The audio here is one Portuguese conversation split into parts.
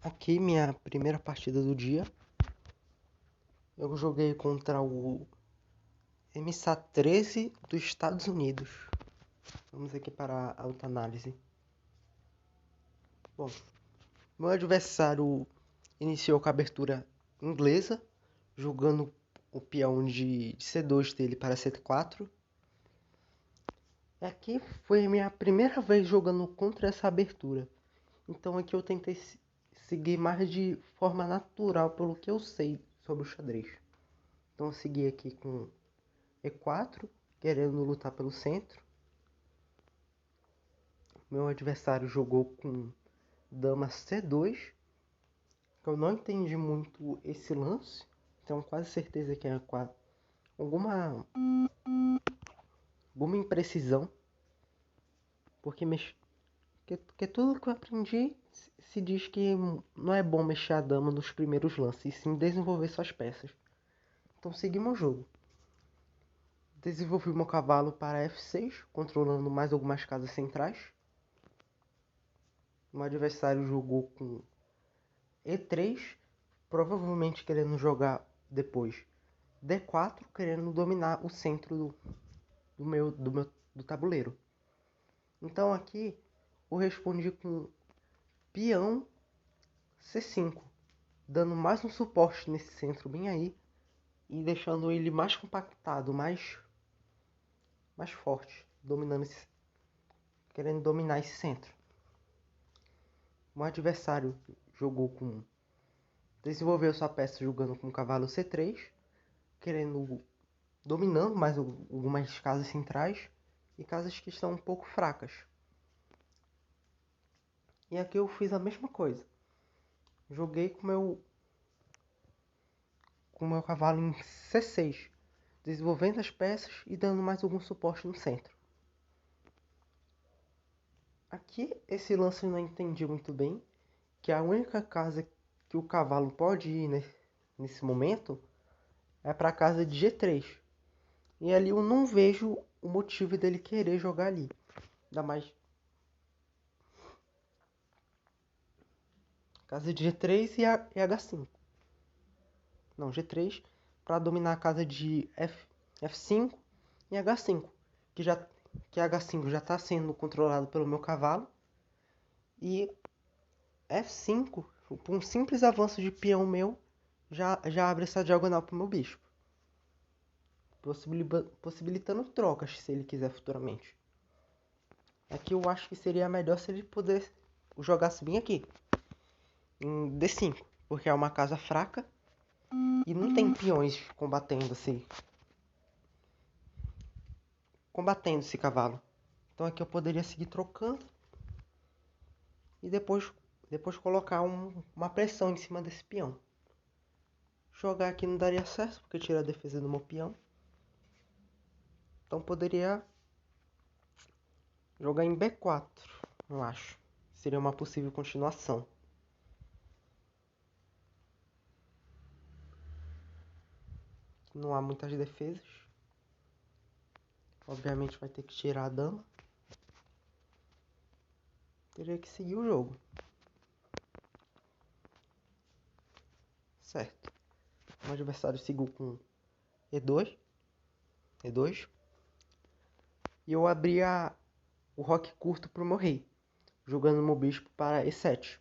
Aqui minha primeira partida do dia. Eu joguei contra o MSA-13 dos Estados Unidos. Vamos aqui para a autoanálise. Bom, meu adversário iniciou com a abertura inglesa, jogando o peão de C2 dele para C4. Aqui foi a minha primeira vez jogando contra essa abertura. Então aqui eu tentei seguir mais de forma natural pelo que eu sei sobre o xadrez. Então eu segui aqui com E4, querendo lutar pelo centro. Meu adversário jogou com dama C2, que eu não entendi muito esse lance. Tenho quase certeza que é alguma imprecisão. Porque tudo que eu aprendi se diz que não é bom mexer a dama nos primeiros lances, e sim desenvolver suas peças. Então seguimos o jogo. Desenvolvi meu cavalo para F6, controlando mais algumas casas centrais. Meu adversário jogou com E3, provavelmente querendo jogar depois D4, querendo dominar o centro do tabuleiro. Então aqui eu respondi com peão C5, dando mais um suporte nesse centro bem aí e deixando ele mais compactado, mais forte, querendo dominar esse centro. O adversário desenvolveu sua peça jogando com o cavalo C3, dominando mais algumas casas centrais e casas que estão um pouco fracas. E aqui eu fiz a mesma coisa. Joguei com meu cavalo em C6, desenvolvendo as peças e dando mais algum suporte no centro. Aqui esse lance eu não entendi muito bem, que a única casa que o cavalo pode ir nesse momento é para a casa de G3. E ali eu não vejo o motivo dele querer jogar ali. Ainda mais casa de G3 e H5. Não, G3 para dominar a casa de F5 e H5, que H5 já está sendo controlado pelo meu cavalo, e F5, por um simples avanço de peão meu, já abre essa diagonal para o meu bispo, possibilitando trocas se ele quiser futuramente. Aqui eu acho que seria melhor se ele pudesse jogasse bem aqui, em D5, porque é uma casa fraca e não tem peões combatendo esse cavalo. Então aqui eu poderia seguir trocando e depois colocar uma pressão em cima desse peão. Jogar aqui não daria certo, porque tira a defesa do meu peão. Então poderia jogar em B4, eu acho. Seria uma possível continuação. Não há muitas defesas. Obviamente vai ter que tirar a dama. Teria que seguir o jogo. Certo. O adversário seguiu com E2. E eu abri o roque curto para o meu rei, jogando meu bispo para E7.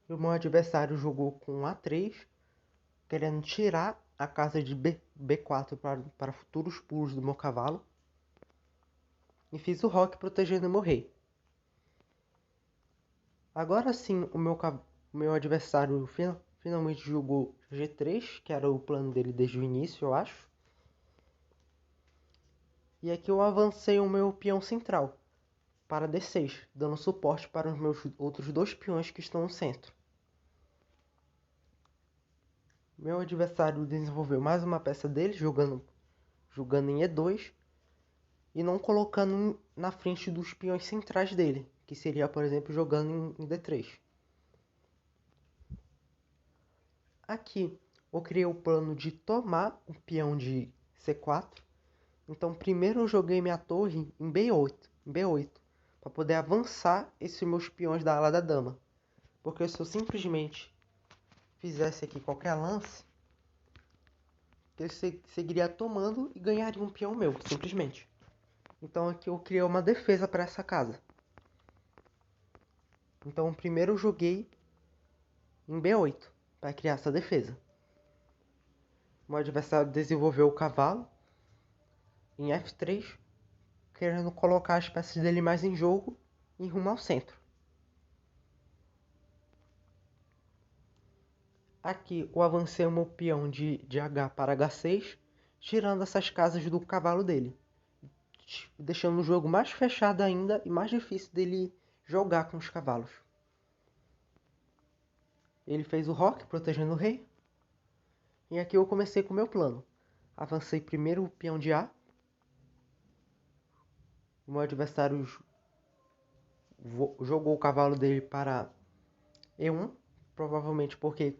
E o meu adversário jogou com A3, querendo tirar a casa de B4 para futuros pulos do meu cavalo. E fiz o roque protegendo meu rei. Agora sim, o meu adversário finalmente jogou G3, que era o plano dele desde o início, eu acho. E aqui eu avancei o meu peão central para D6, dando suporte para os meus outros dois peões que estão no centro. Meu adversário desenvolveu mais uma peça dele, jogando em E2 e não colocando na frente dos peões centrais dele, que seria, por exemplo, jogando em D3. Aqui eu criei o plano de tomar o peão de C4. Então primeiro eu joguei minha torre em B8, para poder avançar esses meus peões da ala da dama. Porque se eu simplesmente fizesse aqui qualquer lance, ele seguiria tomando e ganharia um peão meu, simplesmente. Então aqui eu criei uma defesa para essa casa. Então primeiro eu joguei em B8 para criar essa defesa. O adversário desenvolveu o cavalo em F3, querendo colocar as peças dele mais em jogo e rumo ao centro. Aqui eu avancei o meu peão de H para H6, tirando essas casas do cavalo dele, deixando o jogo mais fechado ainda e mais difícil dele jogar com os cavalos. Ele fez o roque, protegendo o rei. E aqui eu comecei com o meu plano. Avancei primeiro o peão de A. O meu adversário jogou o cavalo dele para E1. Provavelmente porque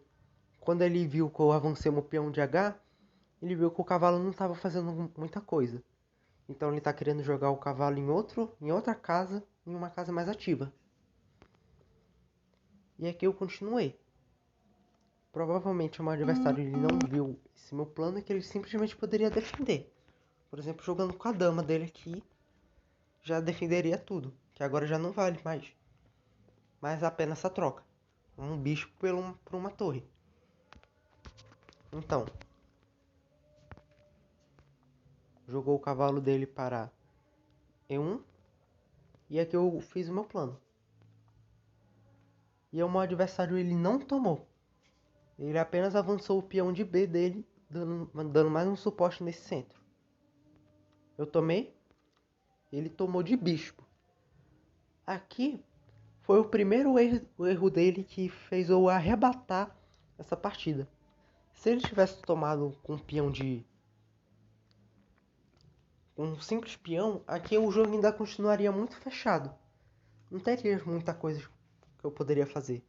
quando ele viu que eu avancei o meu peão de H, ele viu que o cavalo não estava fazendo muita coisa. Então ele está querendo jogar o cavalo em outra casa, em uma casa mais ativa. E aqui eu continuei. Provavelmente o meu adversário ele não viu esse meu plano e que ele simplesmente poderia defender. Por exemplo, jogando com a dama dele aqui, já defenderia tudo, que agora já não vale mais a pena essa troca. Um bispo por uma torre. Então, jogou o cavalo dele para E1 e aqui eu fiz o meu plano. E o meu adversário ele não tomou. Ele apenas avançou o peão de B dele, dando mais um suporte nesse centro. Eu tomei, ele tomou de bispo. Aqui foi o primeiro erro dele que fez eu arrebatar essa partida. Se ele tivesse tomado com um simples peão, aqui o jogo ainda continuaria muito fechado. Não teria muita coisa que eu poderia fazer.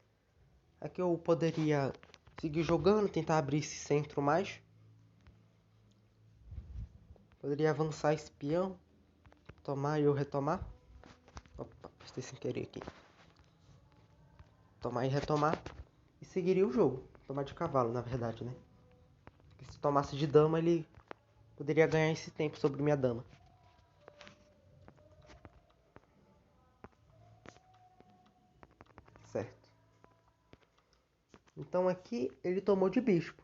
Aqui eu poderia seguir jogando, tentar abrir esse centro mais. Poderia avançar esse peão, tomar e eu retomar. Opa, postei sem querer aqui. Tomar e retomar. E seguiria o jogo. Tomar de cavalo, na verdade, né? Porque se tomasse de dama, ele poderia ganhar esse tempo sobre minha dama. Certo. Então aqui ele tomou de bispo.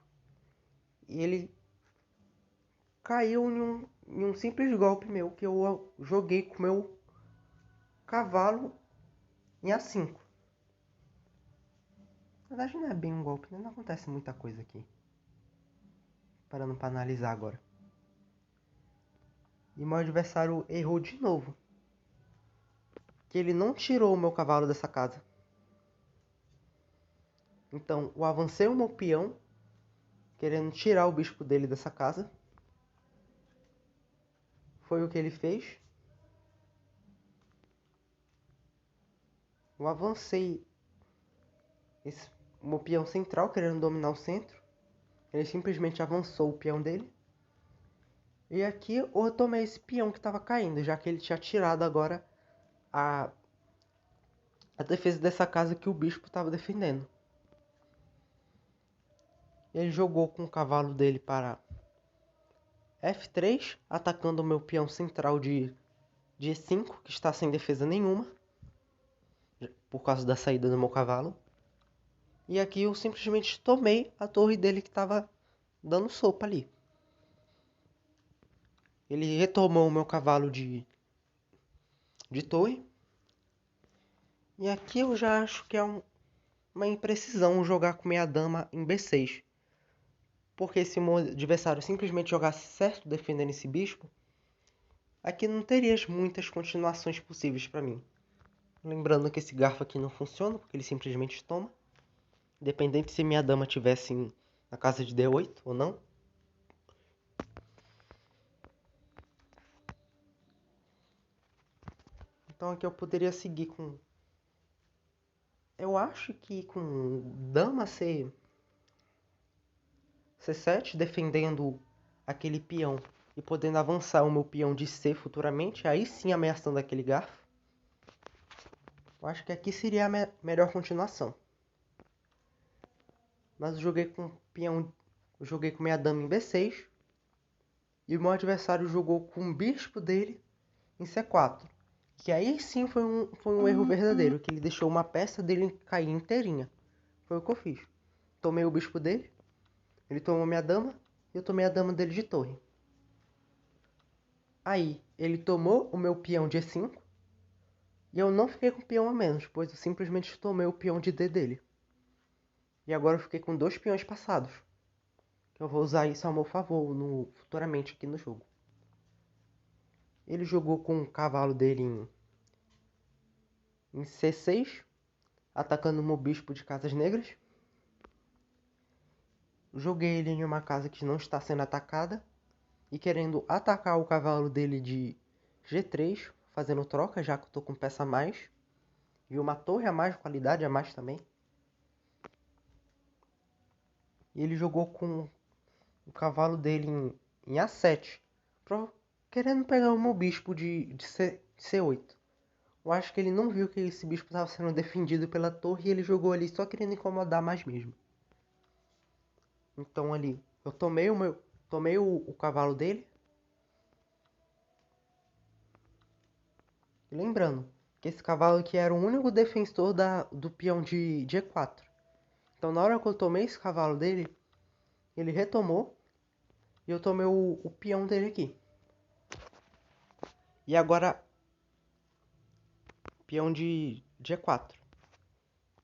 E ele caiu em um simples golpe meu que eu joguei com meu cavalo em A5. Na verdade não é bem um golpe, né? Não acontece muita coisa aqui. Parando para analisar agora. E meu adversário errou de novo. Que ele não tirou o meu cavalo dessa casa. Então eu avancei o meu peão, querendo tirar o bispo dele dessa casa. Foi o que ele fez. Eu avancei o meu peão central, querendo dominar o centro. Ele simplesmente avançou o peão dele. E aqui eu tomei esse peão que estava caindo, já que ele tinha tirado agora a defesa dessa casa que o bispo estava defendendo. Ele jogou com o cavalo dele para F3, atacando o meu peão central de E5, que está sem defesa nenhuma, por causa da saída do meu cavalo. E aqui eu simplesmente tomei a torre dele que estava dando sopa ali. Ele retomou o meu cavalo de torre. E aqui eu já acho que é uma imprecisão jogar com minha dama em B6. Porque se o meu adversário simplesmente jogasse certo defendendo esse bispo, aqui não teria muitas continuações possíveis para mim. Lembrando que esse garfo aqui não funciona, porque ele simplesmente toma. Independente se minha dama estivesse na casa de D8 ou não. Então aqui eu poderia seguir com... Eu acho que com dama C7, defendendo aquele peão e podendo avançar o meu peão de C futuramente, aí sim ameaçando aquele garfo. Eu acho que aqui seria a melhor continuação. Mas eu joguei com peão. Eu joguei com minha dama em B6. E o meu adversário jogou com o bispo dele em C4. Que aí sim foi um erro verdadeiro. Que ele deixou uma peça dele cair inteirinha. Foi o que eu fiz. Tomei o bispo dele. Ele tomou minha dama. E eu tomei a dama dele de torre. Aí ele tomou o meu peão de E5. E eu não fiquei com o peão a menos, pois eu simplesmente tomei o peão de D dele. E agora eu fiquei com 2 peões passados. Eu vou usar isso ao meu favor futuramente aqui no jogo. Ele jogou com o cavalo dele em C6, atacando o meu bispo de casas negras. Joguei ele em uma casa que não está sendo atacada e querendo atacar o cavalo dele de G3, fazendo troca, já que eu estou com peça a mais. E uma torre a mais, qualidade a mais também. E ele jogou com o cavalo dele em A7, querendo pegar o meu bispo de C8. Eu acho que ele não viu que esse bispo estava sendo defendido pela torre e ele jogou ali só querendo incomodar mais mesmo. Então ali, eu tomei o cavalo dele. E lembrando que esse cavalo aqui era o único defensor do peão de E4. Então na hora que eu tomei esse cavalo dele, ele retomou e eu tomei o peão dele aqui. E agora, peão de E4.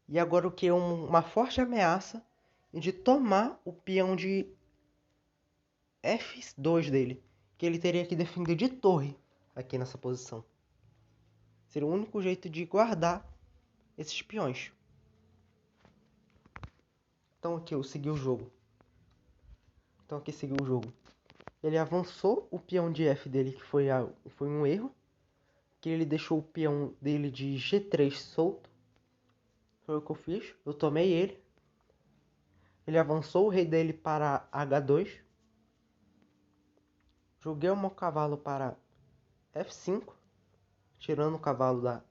E agora o que é uma forte ameaça de tomar o peão de F2 dele. Que ele teria que defender de torre aqui nessa posição. Seria o único jeito de guardar esses peões. Então aqui eu segui o jogo. Ele avançou o peão de F dele, que foi um erro. Que ele deixou o peão dele de G3 solto. Foi o que eu fiz. Eu tomei ele. Ele avançou o rei dele para H2. Joguei o meu cavalo para F5. Tirando o cavalo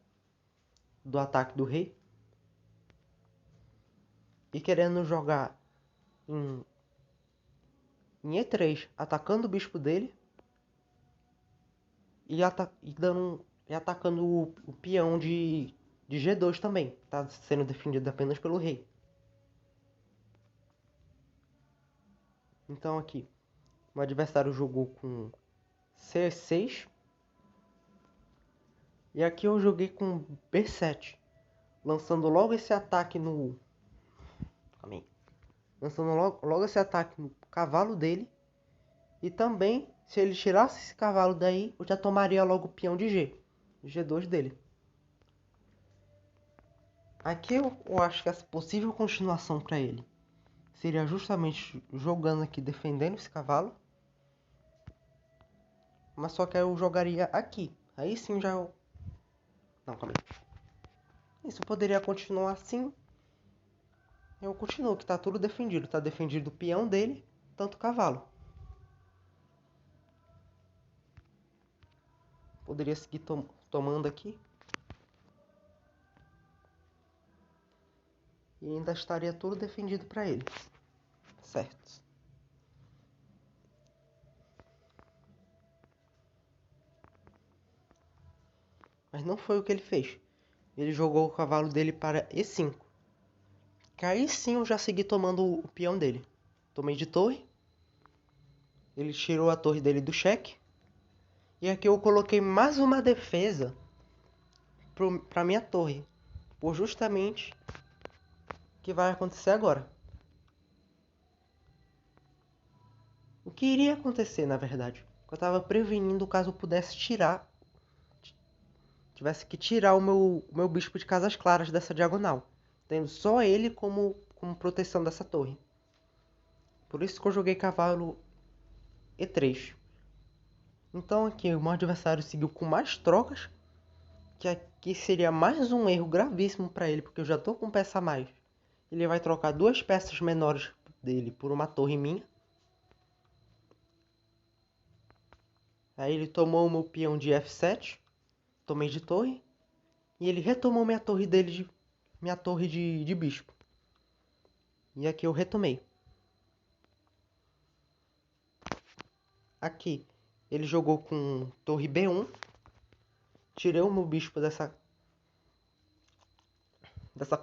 do ataque do rei. E querendo jogar em E3, atacando o bispo dele. E atacando o peão de G2 também. Tá sendo defendido apenas pelo rei. Então aqui, o adversário jogou com C6. E aqui eu joguei com B7. Lançando logo esse ataque no... Calma aí. Lançando logo esse ataque no cavalo dele. E também, se ele tirasse esse cavalo daí, eu já tomaria logo o peão de G. G2 dele. Aqui eu acho que a possível continuação para ele seria justamente jogando aqui, defendendo esse cavalo. Mas só que eu jogaria aqui. Aí sim já eu... Não, calma aí. Isso poderia continuar assim. Eu continuo, que tá tudo defendido. Tá defendido o peão dele, tanto o cavalo. Poderia seguir tomando aqui. E ainda estaria tudo defendido para ele. Certo. Mas não foi o que ele fez. Ele jogou o cavalo dele para E5. Que aí sim eu já segui tomando o peão dele. Tomei de torre. Ele tirou a torre dele do cheque. E aqui eu coloquei mais uma defesa para minha torre. Por justamente o que vai acontecer agora. O que iria acontecer, na verdade? Eu estava prevenindo caso eu pudesse tivesse que tirar o meu bispo de casas claras dessa diagonal. Tendo só ele como proteção dessa torre. Por isso que eu joguei cavalo E3. Então aqui o meu adversário seguiu com mais trocas. Que aqui seria mais um erro gravíssimo para ele, porque eu já estou com peça a mais. Ele vai trocar 2 peças menores dele por uma torre minha. Aí ele tomou o meu peão de F7. Tomei de torre. E ele retomou minha torre minha torre de bispo. E aqui eu retomei. Aqui ele jogou com torre B1. Tirei o meu bispo dessa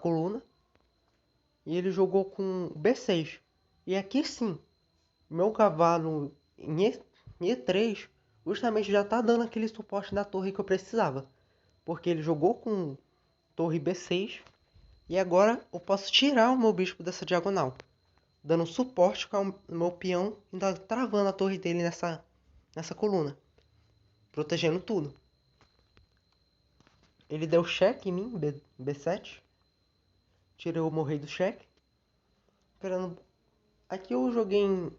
coluna. E ele jogou com B6. E aqui sim, meu cavalo em E3 justamente já tá dando aquele suporte na torre que eu precisava. Porque ele jogou com torre B6. E agora eu posso tirar o meu bispo dessa diagonal. Dando suporte com o meu peão, ainda travando a torre dele nessa coluna. Protegendo tudo. Ele deu cheque em mim, B7. Tirei o meu rei do cheque. Aqui eu joguei em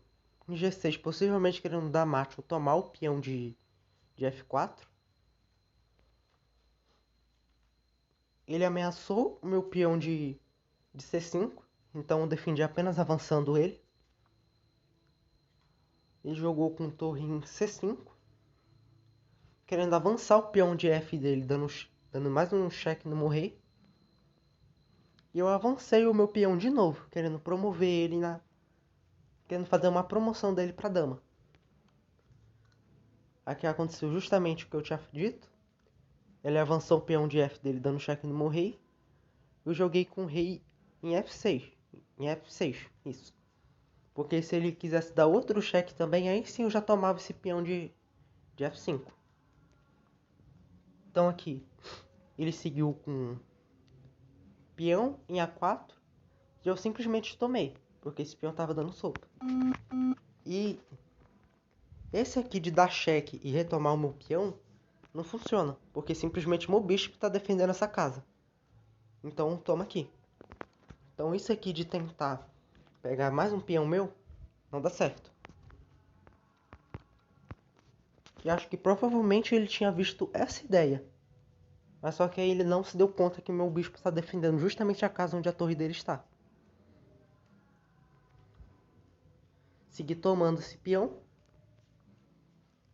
G6, possivelmente querendo dar mate ou tomar o peão de F4. Ele ameaçou o meu peão de C5, então eu defendi apenas avançando ele. Ele jogou com torre em C5, querendo avançar o peão de F dele, dando mais um cheque no meu rei. E eu avancei o meu peão de novo, querendo promover ele querendo fazer uma promoção dele para dama. Aqui aconteceu justamente o que eu tinha dito. Ele avançou o peão de F dele, dando cheque no meu rei. Eu joguei com o rei em F6. Em F6, isso. Porque se ele quisesse dar outro cheque também, aí sim eu já tomava esse peão de F5. Então aqui, ele seguiu com peão em A4. E eu simplesmente tomei, porque esse peão tava dando sopa. E esse aqui de dar cheque e retomar o meu peão não funciona, porque simplesmente o meu bispo está defendendo essa casa. Então toma aqui. Então isso aqui de tentar pegar mais um peão meu não dá certo. E acho que provavelmente ele tinha visto essa ideia. Mas só que aí ele não se deu conta que o meu bispo está defendendo justamente a casa onde a torre dele está. Segui tomando esse peão.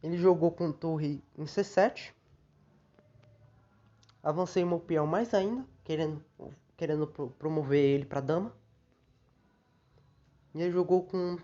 Ele jogou com torre em C7. Avancei meu peão mais ainda, querendo promover ele para dama. E ele jogou com